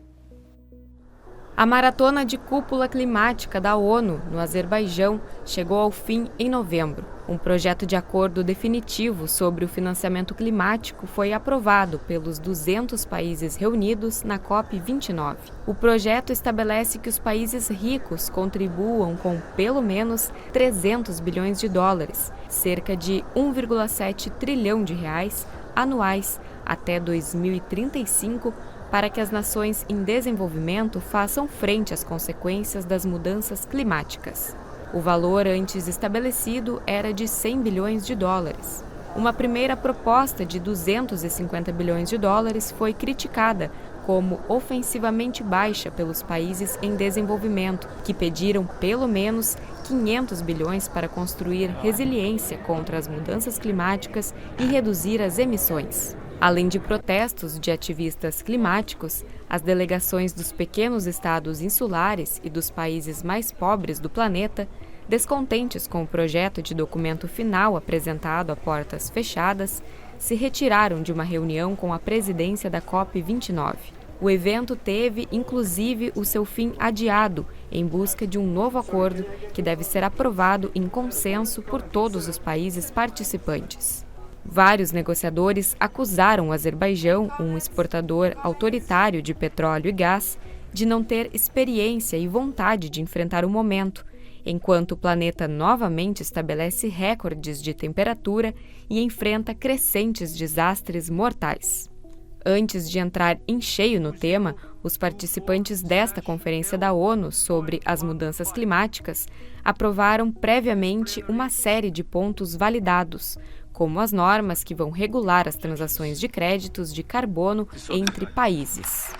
A Maratona de Cúpula Climática da ONU, no Azerbaijão, chegou ao fim em novembro. Um projeto de acordo definitivo sobre o financiamento climático foi aprovado pelos 200 países reunidos na COP29. O projeto estabelece que os países ricos contribuam com pelo menos 300 bilhões de dólares, cerca de 1,7 trilhão de reais anuais até 2035, para que as nações em desenvolvimento façam frente às consequências das mudanças climáticas. O valor antes estabelecido era de 100 bilhões de dólares. Uma primeira proposta de 250 bilhões de dólares foi criticada como ofensivamente baixa pelos países em desenvolvimento, que pediram pelo menos 500 bilhões para construir resiliência contra as mudanças climáticas e reduzir as emissões. Além de protestos de ativistas climáticos, as delegações dos pequenos estados insulares e dos países mais pobres do planeta, descontentes com o projeto de documento final apresentado a portas fechadas, se retiraram de uma reunião com a presidência da COP29. O evento teve, inclusive, o seu fim adiado em busca de um novo acordo que deve ser aprovado em consenso por todos os países participantes. Vários negociadores acusaram o Azerbaijão, um exportador autoritário de petróleo e gás, de não ter experiência e vontade de enfrentar o momento, enquanto o planeta novamente estabelece recordes de temperatura e enfrenta crescentes desastres mortais. Antes de entrar em cheio no tema, os participantes desta Conferência da ONU sobre as mudanças climáticas aprovaram previamente uma série de pontos validados, como as normas que vão regular as transações de créditos de carbono entre países.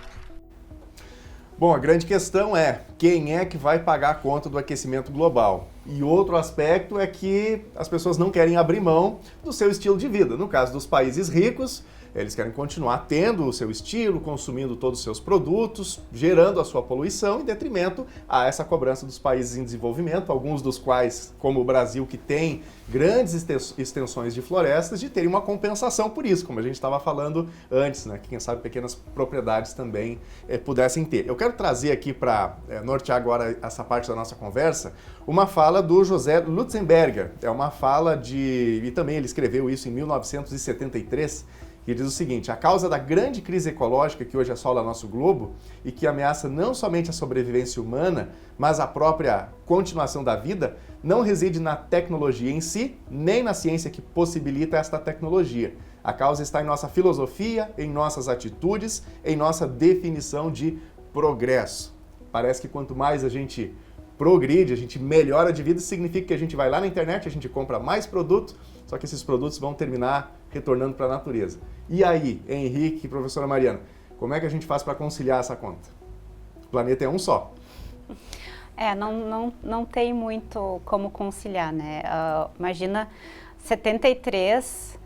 Bom, a grande questão é quem é que vai pagar a conta do aquecimento global? E outro aspecto é que as pessoas não querem abrir mão do seu estilo de vida. No caso dos países ricos, eles querem continuar tendo o seu estilo, consumindo todos os seus produtos, gerando a sua poluição em detrimento a essa cobrança dos países em desenvolvimento, alguns dos quais, como o Brasil, que tem grandes extensões de florestas, de terem uma compensação por isso, como a gente estava falando antes, né? Que quem sabe pequenas propriedades também pudessem ter. Eu quero trazer aqui para nortear agora essa parte da nossa conversa, uma fala do José Lutzenberger. É uma fala e também ele escreveu isso em 1973, que diz o seguinte: a causa da grande crise ecológica que hoje assola nosso globo e que ameaça não somente a sobrevivência humana, mas a própria continuação da vida, não reside na tecnologia em si, nem na ciência que possibilita esta tecnologia. A causa está em nossa filosofia, em nossas atitudes, em nossa definição de progresso. Parece que quanto mais a gente progride, a gente melhora de vida, significa que a gente vai lá na internet, a gente compra mais produtos, só que esses produtos vão terminar retornando para a natureza. E aí, Henrique e professora Mariana, como é que a gente faz para conciliar essa conta? O planeta é um só. Não tem muito como conciliar, né? Imagina, 73,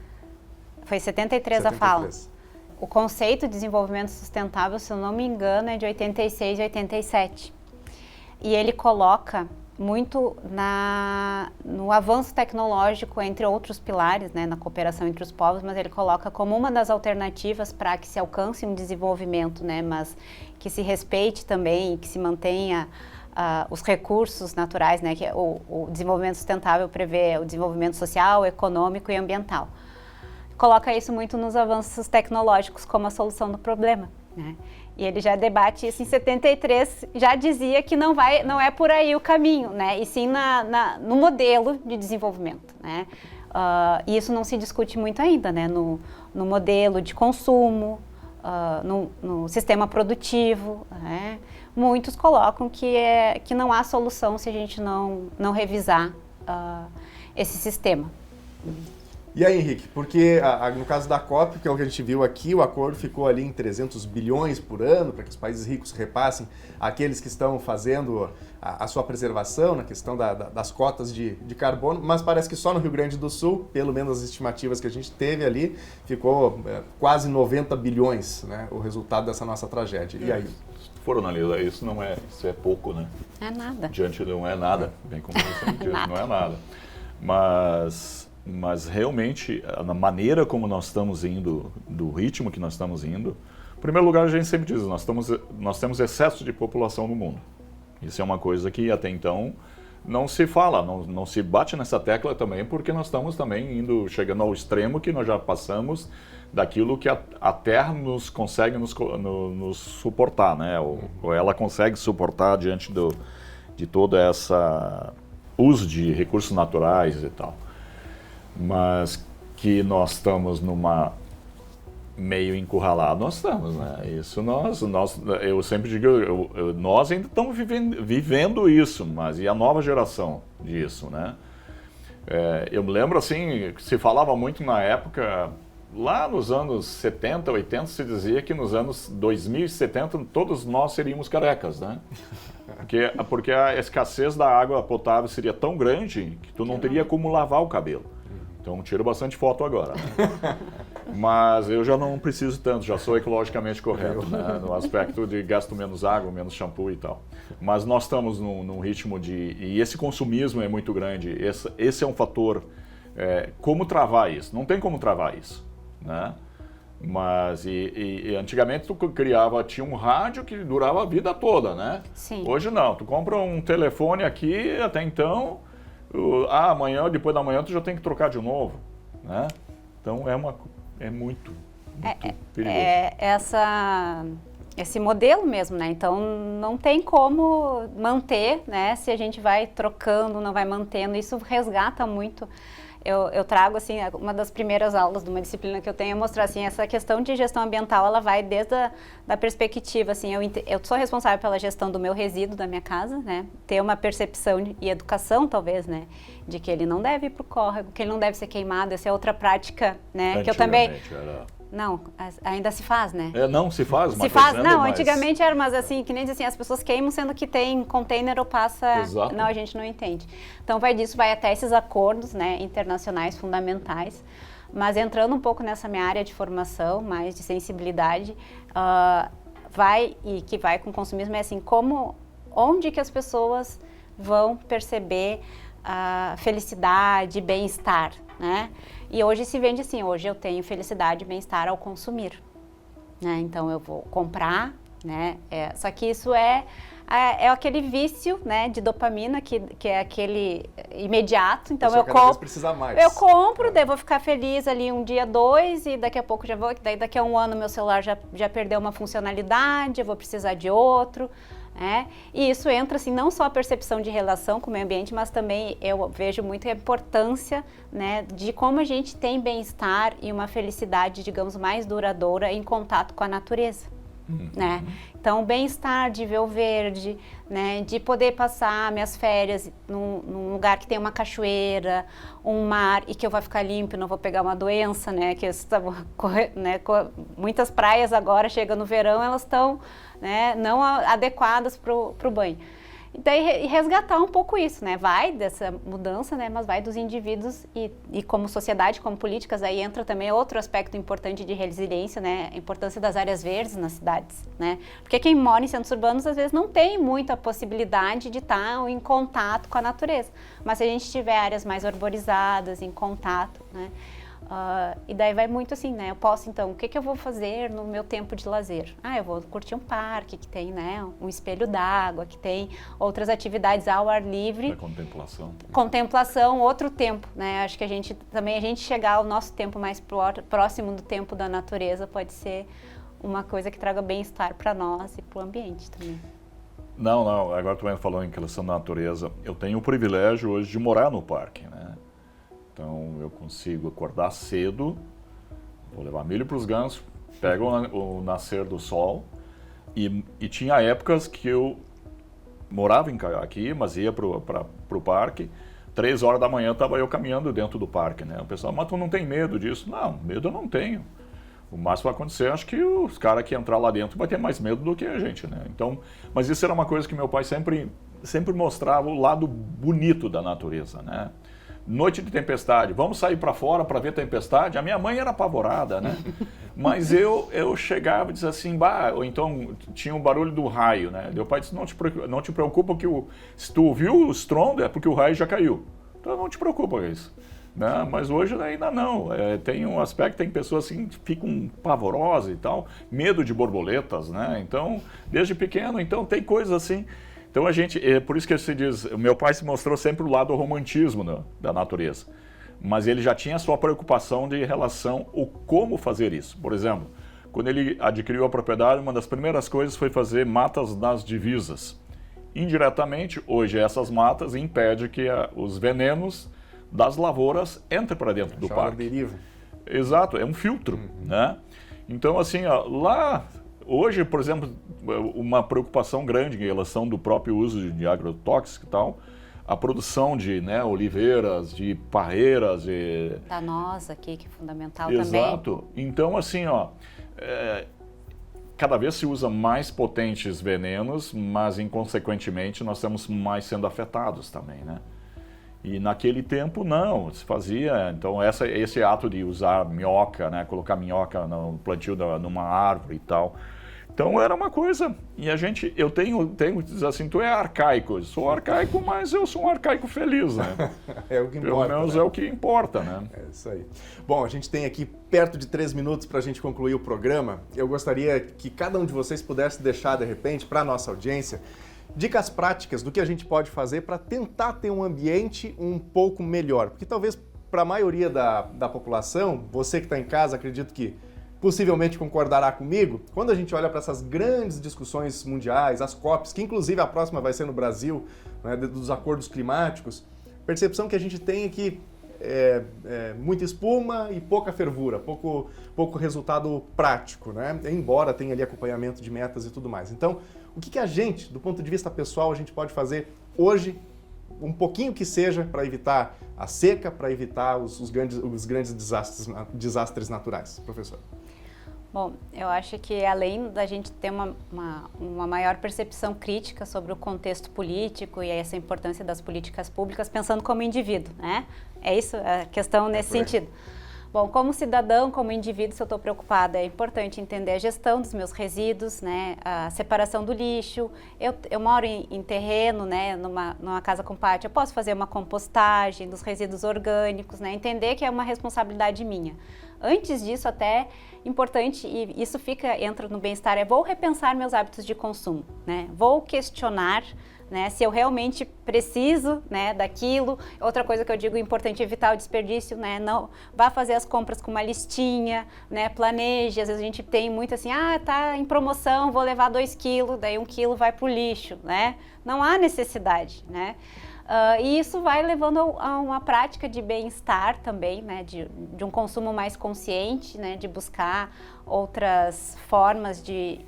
foi 73 a fala. O conceito de desenvolvimento sustentável, se eu não me engano, é de 86 e 87. E ele coloca muito no avanço tecnológico, entre outros pilares, né, na cooperação entre os povos, mas ele coloca como uma das alternativas para que se alcance um desenvolvimento, né, mas que se respeite também, que se mantenha os recursos naturais, né, que o desenvolvimento sustentável prevê o desenvolvimento social, econômico e ambiental. Coloca isso muito nos avanços tecnológicos como a solução do problema, né? E ele já debate isso em 73, já dizia que não é por aí o caminho, né? E sim no modelo de desenvolvimento, né? E isso não se discute muito ainda, né? No modelo de consumo, no sistema produtivo, né? Muitos colocam que não há solução se a gente não revisar esse sistema. E aí, Henrique, porque no caso da COP, que é o que a gente viu aqui, o acordo ficou ali em 300 bilhões por ano para que os países ricos repassem àqueles que estão fazendo a sua preservação na questão das cotas de carbono, mas parece que só no Rio Grande do Sul, pelo menos as estimativas que a gente teve ali, ficou quase 90 bilhões, né, o resultado dessa nossa tragédia. E aí? Se for analisar isso, isso é pouco, né? É nada. Não é nada, bem como você me disse, não é nada. Mas realmente, na maneira como nós estamos indo, do ritmo que nós estamos indo, em primeiro lugar, a gente sempre diz, nós temos excesso de população no mundo. Isso é uma coisa que até então não se fala, não se bate nessa tecla também, porque nós estamos também chegando ao extremo que nós já passamos daquilo que a Terra consegue nos suportar, né? Ou ela consegue suportar diante de toda essa uso de recursos naturais e tal. Mas que nós estamos meio encurralado, nós estamos, né? Isso eu sempre digo, nós ainda estamos vivendo isso, mas e a nova geração disso, né? Eu me lembro assim, que se falava muito na época, lá nos anos 70, 80, se dizia que nos anos 2070 todos nós seríamos carecas, né? Porque a escassez da água potável seria tão grande que tu não teria como lavar o cabelo. Então tiro bastante foto agora, né? Mas eu já não preciso tanto, já sou ecologicamente correto, né? No aspecto de gasto menos água, menos shampoo e tal. Mas nós estamos num ritmo e esse consumismo é muito grande, esse é um fator, como travar isso? Não tem como travar isso, né? Mas antigamente tinha um rádio que durava a vida toda, né? Sim. Hoje não, tu compra um telefone aqui, até então, amanhã, depois da manhã, tu já tem que trocar de novo, né? Então é muito perigoso. Esse modelo mesmo, né? Então não tem como manter, né? Se a gente vai trocando, não vai mantendo, isso resgata muito eu trago, assim, uma das primeiras aulas de uma disciplina que eu tenho é mostrar, assim, essa questão de gestão ambiental, ela vai desde da perspectiva, assim, eu sou responsável pela gestão do meu resíduo da minha casa, né, ter uma percepção e educação, talvez, né, de que ele não deve ir para o córrego, que ele não deve ser queimado, essa é outra prática, né, que eu também... Não, ainda se faz, né? Não, se faz, mas... Se faz, não, mas... antigamente era, mas assim, que nem diz assim, as pessoas queimam sendo que tem container ou passa... Exato. Não, a gente não entende. Então vai disso, vai até esses acordos, né, internacionais fundamentais, mas entrando um pouco nessa minha área de formação, mais de sensibilidade, que vai com o consumismo, é assim, onde que as pessoas vão perceber felicidade, bem-estar, né? E hoje se vende assim, hoje eu tenho felicidade e bem-estar ao consumir, né? Então eu vou comprar, né? Só que isso é aquele vício, né, de dopamina que é aquele imediato. Então eu compro, precisa mais. Eu compro, daí vou ficar feliz ali um dia, 2 e daqui a pouco já vou, daí daqui a 1 ano meu celular já perdeu uma funcionalidade, eu vou precisar de outro. E isso entra assim, não só a percepção de relação com o meio ambiente, mas também eu vejo muito a importância, né, de como a gente tem bem-estar e uma felicidade, digamos, mais duradoura em contato com a natureza. Né? Então, o bem-estar de ver o verde, né, de poder passar minhas férias num lugar que tem uma cachoeira, um mar e que eu vou ficar limpo, não vou pegar uma doença, né, que muitas praias agora, chega no verão, elas estão, né, não adequadas para o banho. E daí resgatar um pouco isso, né? Vai dessa mudança, né? Mas vai dos indivíduos e como sociedade, como políticas, aí entra também outro aspecto importante de resiliência, né? A importância das áreas verdes nas cidades, né? Porque quem mora em centros urbanos, às vezes, não tem muita possibilidade de estar em contato com a natureza. Mas se a gente tiver áreas mais arborizadas, em contato, né? E daí vai muito assim, né? Eu posso, então, o que eu vou fazer no meu tempo de lazer? Eu vou curtir um parque que tem, né, um espelho d'água, que tem outras atividades ao ar livre. Contemplação. Contemplação, outro tempo, né? Acho que a gente chegar ao nosso tempo mais próximo do tempo da natureza pode ser uma coisa que traga bem-estar para nós e para o ambiente também. Não, agora tu falou em relação à natureza. Eu tenho o privilégio hoje de morar no parque, né? Então, eu consigo acordar cedo, vou levar milho para os gansos, pego o nascer do sol e tinha épocas que eu morava aqui, mas ia para o parque, 3 horas da manhã estava eu caminhando dentro do parque, né? O pessoal, mas tu não tem medo disso? Não, medo eu não tenho. O máximo vai acontecer, acho que os caras que entrar lá dentro vai ter mais medo do que a gente, né? Então, mas isso era uma coisa que meu pai sempre mostrava, o lado bonito da natureza, né? Noite de tempestade, vamos sair para fora para ver tempestade? A minha mãe era apavorada, né? Mas eu chegava e dizia assim, ou então tinha um barulho do raio, né? Meu pai disse, não te preocupa que se tu ouviu o estrondo é porque o raio já caiu. Então não te preocupa com isso. Né? Mas hoje ainda não. Tem um aspecto, tem pessoas assim que ficam pavorosas e tal, medo de borboletas, né? Então, desde pequeno, então tem coisas assim. Então por isso que se diz, o meu pai se mostrou sempre o lado romantismo da natureza, mas ele já tinha a sua preocupação de relação o como fazer isso. Por exemplo, quando ele adquiriu a propriedade, uma das primeiras coisas foi fazer matas nas divisas. Indiretamente, hoje essas matas impedem que os venenos das lavouras entrem para dentro do parque. Deriva. Exato, é um filtro, né? Então assim, lá... Hoje, por exemplo, uma preocupação grande em relação do próprio uso de agrotóxico e tal, a produção de, né, oliveiras, de parreiras. Danosa aqui, que é fundamental. Exato. Também. Exato. Então, assim, cada vez se usa mais potentes venenos, mas, inconsequentemente, nós estamos mais sendo afetados também, né? E naquele tempo não, se fazia, então esse ato de usar minhoca, né, colocar minhoca no plantio numa árvore e tal, então era uma coisa, e eu tenho que dizer assim, tu é arcaico, eu sou arcaico, mas eu sou um arcaico feliz, né? É o que importa. Pelo menos, né? É o que importa, né? É isso aí. Bom, a gente tem aqui perto de 3 minutos para a gente concluir o programa. Eu gostaria que cada um de vocês pudesse deixar, de repente, para a nossa audiência, dicas práticas do que a gente pode fazer para tentar ter um ambiente um pouco melhor. Porque talvez para a maioria da população, você que está em casa, acredito que possivelmente concordará comigo, quando a gente olha para essas grandes discussões mundiais, as COPs, que inclusive a próxima vai ser no Brasil, né, dos acordos climáticos, a percepção que a gente tem é que muita espuma e pouca fervura, pouco resultado prático, né? Embora tenha ali acompanhamento de metas e tudo mais. Então, o que a gente, do ponto de vista pessoal, a gente pode fazer hoje, um pouquinho que seja, para evitar a seca, para evitar os grandes desastres naturais, professor? Bom, eu acho que além da gente ter uma maior percepção crítica sobre o contexto político e essa importância das políticas públicas, pensando como indivíduo, né? É isso a questão nesse sentido. Bom, como cidadão, como indivíduo, se eu estou preocupada, é importante entender a gestão dos meus resíduos, né? A separação do lixo. Eu moro em terreno, né? Numa casa com pátio, eu posso fazer uma compostagem dos resíduos orgânicos, né? Entender que é uma responsabilidade minha. Antes disso, até importante, e isso entra no bem-estar, vou repensar meus hábitos de consumo, né? Vou questionar, né, se eu realmente preciso, né, daquilo. Outra coisa que eu digo, importante, evitar o desperdício, né? Não vá fazer as compras com uma listinha, né? Planeje. Às vezes a gente tem muito assim, tá em promoção, vou levar 2 quilos, daí 1 quilo vai para o lixo, né? Não há necessidade, né? E isso vai levando a uma prática de bem-estar também, né, de um consumo mais consciente, né, de buscar outras formas de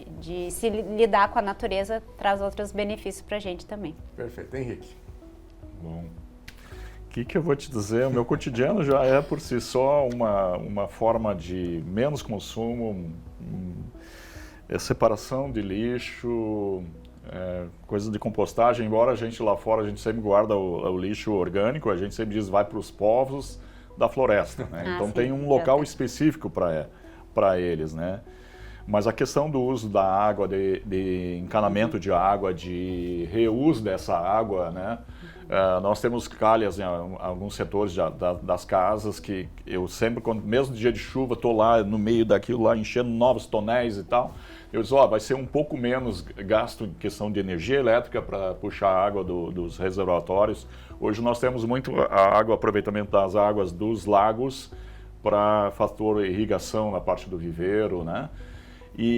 se lidar com a natureza, traz outros benefícios para a gente também. Perfeito. Henrique? Bom, o que eu vou te dizer? O meu cotidiano já é por si só uma forma de menos consumo, separação de lixo, coisas de compostagem. Embora a gente lá fora, a gente sempre guarda o lixo orgânico, a gente sempre diz vai para os povos da floresta, né? Então tem um local específico para eles, né? Mas a questão do uso da água, de encanamento de água, de reuso dessa água, né? Nós temos calhas em alguns setores das casas que eu sempre, mesmo dia de chuva, estou lá no meio daquilo lá, enchendo novos tonéis e tal. Eu disse, vai ser um pouco menos gasto em questão de energia elétrica para puxar a água dos reservatórios. Hoje nós temos muito aproveitamento das águas dos lagos para fator irrigação na parte do viveiro, né?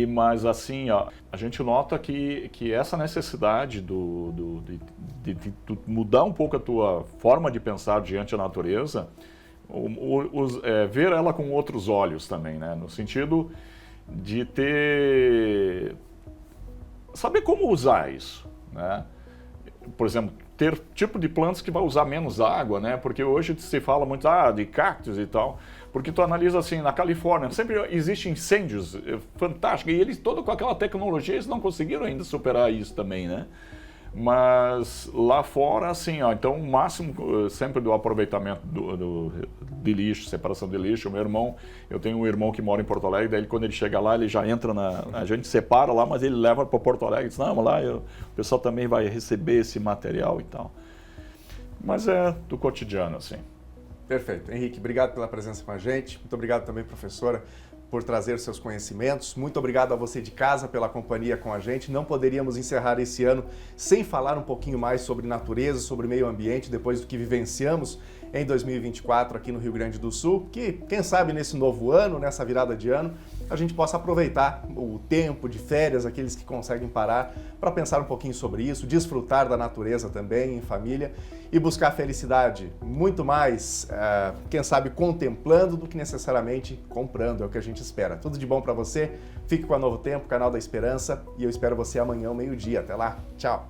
Mas assim, a gente nota que essa necessidade de mudar um pouco a tua forma de pensar diante da natureza, ver ela com outros olhos também, né? No sentido de saber como usar isso, né? Por exemplo, ter tipo de plantas que vai usar menos água, né? Porque hoje se fala muito de cactos e tal, porque tu analisa assim, na Califórnia sempre existem incêndios fantásticos, e eles todos com aquela tecnologia, eles não conseguiram ainda superar isso também, né? Mas lá fora, assim, então o máximo sempre do aproveitamento de lixo, separação de lixo. Eu tenho um irmão que mora em Porto Alegre, daí quando ele chega lá, ele já entra a gente separa lá, mas ele leva para Porto Alegre e diz, não, lá o pessoal também vai receber esse material e tal. Mas é do cotidiano, assim. Perfeito. Henrique, obrigado pela presença com a gente. Muito obrigado também, professora, por trazer seus conhecimentos. Muito obrigado a você de casa pela companhia com a gente. Não poderíamos encerrar esse ano sem falar um pouquinho mais sobre natureza, sobre meio ambiente, depois do que vivenciamos em 2024 aqui no Rio Grande do Sul, que, quem sabe, nesse novo ano, nessa virada de ano, a gente possa aproveitar o tempo de férias, aqueles que conseguem parar, para pensar um pouquinho sobre isso, desfrutar da natureza também, em família, e buscar felicidade muito mais, quem sabe, contemplando do que necessariamente comprando, é o que a gente espera. Tudo de bom para você, fique com a Novo Tempo, canal da Esperança, e eu espero você amanhã ao meio-dia. Até lá, tchau!